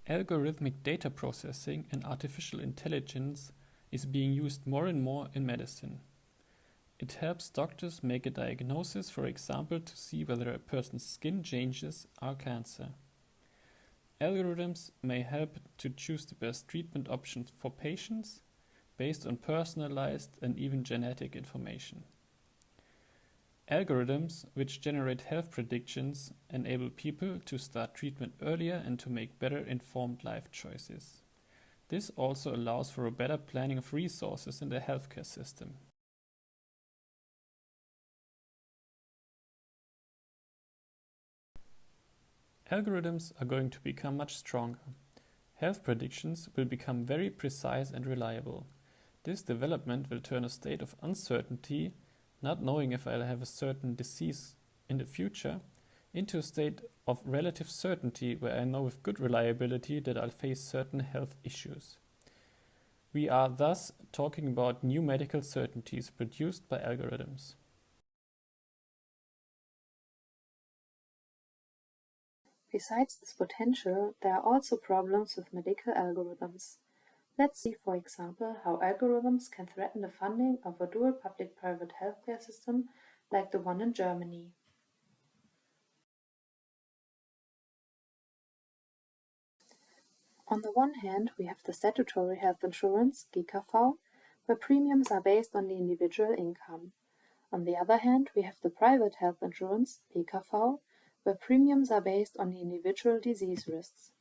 Algorithmic data processing and artificial intelligence is being used more and more in medicine. It helps doctors make a diagnosis, for example, to see whether a person's skin changes are cancer. Algorithms may help to choose the best treatment options for patients based on personalized and even genetic information. Algorithms which generate health predictions enable people to start treatment earlier and to make better informed life choices. This also allows for a better planning of resources in the healthcare system. Algorithms are going to become much stronger. Health predictions will become very precise and reliable. This development will turn a state of uncertainty, not knowing if I'll have a certain disease in the future, into a state of relative certainty where I know with good reliability that I'll face certain health issues. We are thus talking about new medical certainties produced by algorithms. Besides this potential, there are also problems with medical algorithms. Let's see, for example, how algorithms can threaten the funding of a dual public-private healthcare system like the one in Germany. On the one hand, we have the statutory health insurance, GKV, where premiums are based on the individual income. On the other hand, we have the private health insurance, PKV, where premiums are based on the individual disease risks.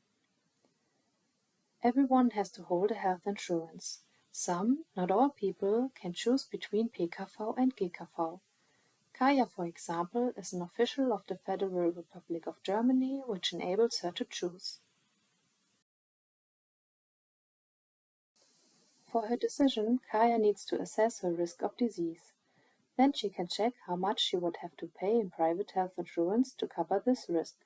Everyone has to hold a health insurance. Some, not all people, can choose between PKV and GKV. Kaya, for example, is an official of the Federal Republic of Germany, which enables her to choose. For her decision, Kaya needs to assess her risk of disease. Then she can check how much she would have to pay in private health insurance to cover this risk.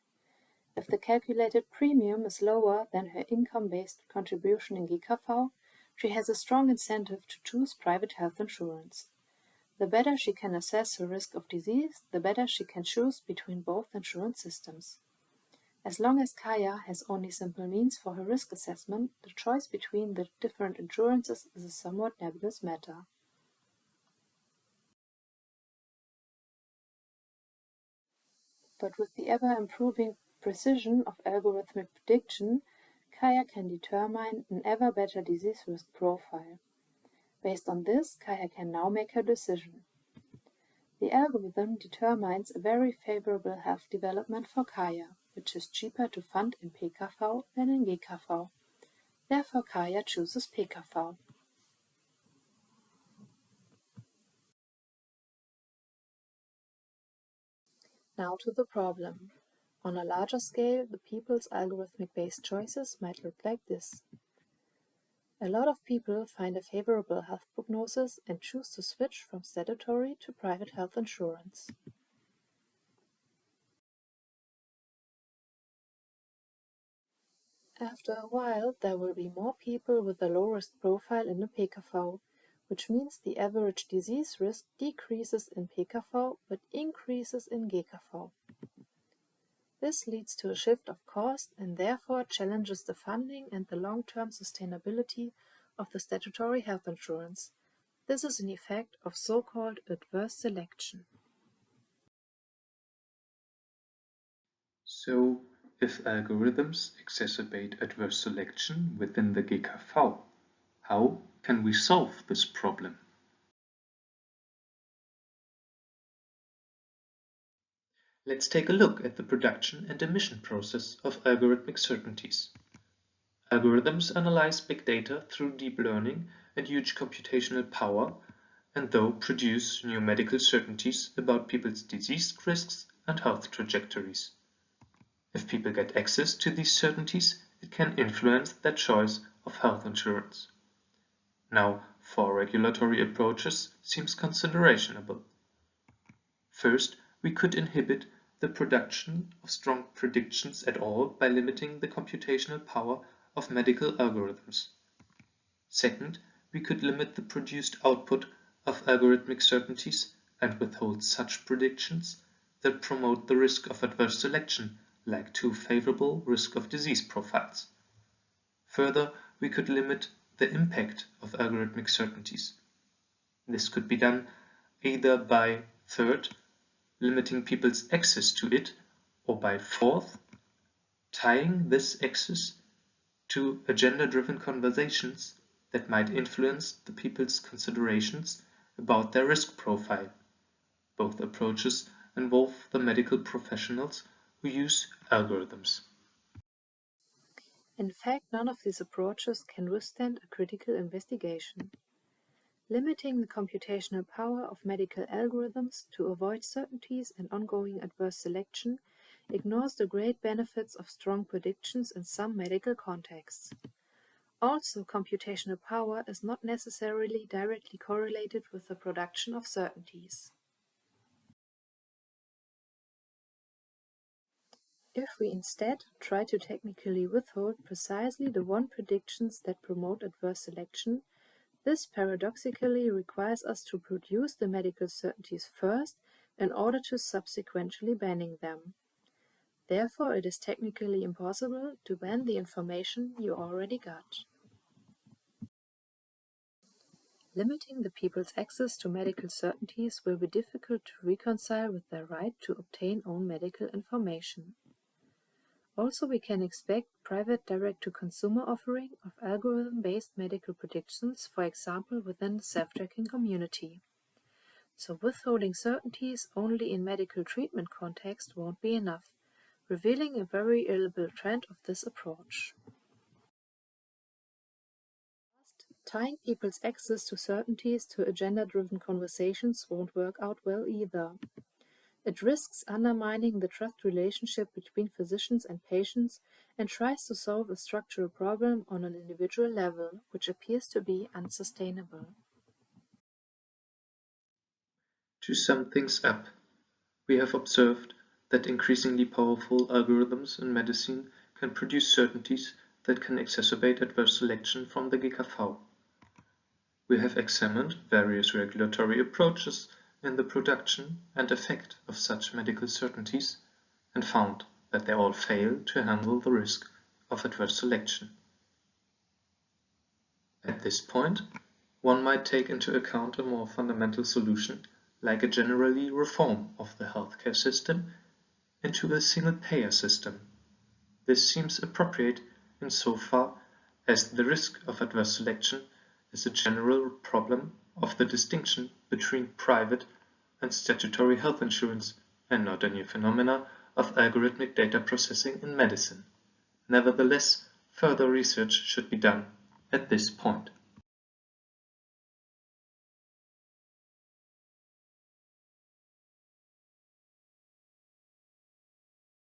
If the calculated premium is lower than her income-based contribution in GKV, she has a strong incentive to choose private health insurance. The better she can assess her risk of disease, the better she can choose between both insurance systems. As long as Kaya has only simple means for her risk assessment, the choice between the different insurances is a somewhat nebulous matter. But with the ever-improving precision of algorithmic prediction, Kaya can determine an ever better disease risk profile. Based on this, Kaya can now make her decision. The algorithm determines a very favorable health development for Kaya, which is cheaper to fund in PKV than in GKV. Therefore, Kaya chooses PKV. Now to the problem. On a larger scale, the people's algorithmic-based choices might look like this. A lot of people find a favorable health prognosis and choose to switch from statutory to private health insurance. After a while, there will be more people with a low-risk profile in the PKV, which means the average disease risk decreases in PKV but increases in GKV. This leads to a shift of cost and therefore challenges the funding and the long-term sustainability of the statutory health insurance. This is an effect of so-called adverse selection. So, if algorithms exacerbate adverse selection within the GKV, how can we solve this problem? Let's take a look at the production and emission process of algorithmic certainties. Algorithms analyze big data through deep learning and huge computational power, and though produce new medical certainties about people's disease risks and health trajectories. If people get access to these certainties, it can influence their choice of health insurance. Now, 4 regulatory approaches seems considerable. First, we could inhibit the production of strong predictions at all by limiting the computational power of medical algorithms. Second, we could limit the produced output of algorithmic certainties and withhold such predictions that promote the risk of adverse selection, like too favorable risk of disease profiles. Further, we could limit the impact of algorithmic certainties. This could be done either by, third, limiting people's access to it, or by, fourth, tying this access to agenda-driven conversations that might influence the people's considerations about their risk profile. Both approaches involve the medical professionals who use algorithms. In fact, none of these approaches can withstand a critical investigation. Limiting the computational power of medical algorithms to avoid certainties and ongoing adverse selection ignores the great benefits of strong predictions in some medical contexts. Also, computational power is not necessarily directly correlated with the production of certainties. If we instead try to technically withhold precisely the one predictions that promote adverse selection, this paradoxically requires us to produce the medical certainties first in order to subsequently banning them. Therefore, it is technically impossible to ban the information you already got. Limiting the people's access to medical certainties will be difficult to reconcile with their right to obtain own medical information. Also, we can expect private direct-to-consumer offering of algorithm-based medical predictions, for example within the self-tracking community. So withholding certainties only in medical treatment context won't be enough, revealing a very illiberal trend of this approach. Tying people's access to certainties to agenda-driven conversations won't work out well either. It risks undermining the trust relationship between physicians and patients and tries to solve a structural problem on an individual level, which appears to be unsustainable. To sum things up, we have observed that increasingly powerful algorithms in medicine can produce certainties that can exacerbate adverse selection from the GKV. We have examined various regulatory approaches in the production and effect of such medical certainties and found that they all fail to handle the risk of adverse selection. At this point, one might take into account a more fundamental solution, like a generally reform of the healthcare system into a single-payer system. This seems appropriate insofar as the risk of adverse selection is a general problem of the distinction between private and statutory health insurance and not a new phenomena of algorithmic data processing in medicine. Nevertheless, further research should be done at this point.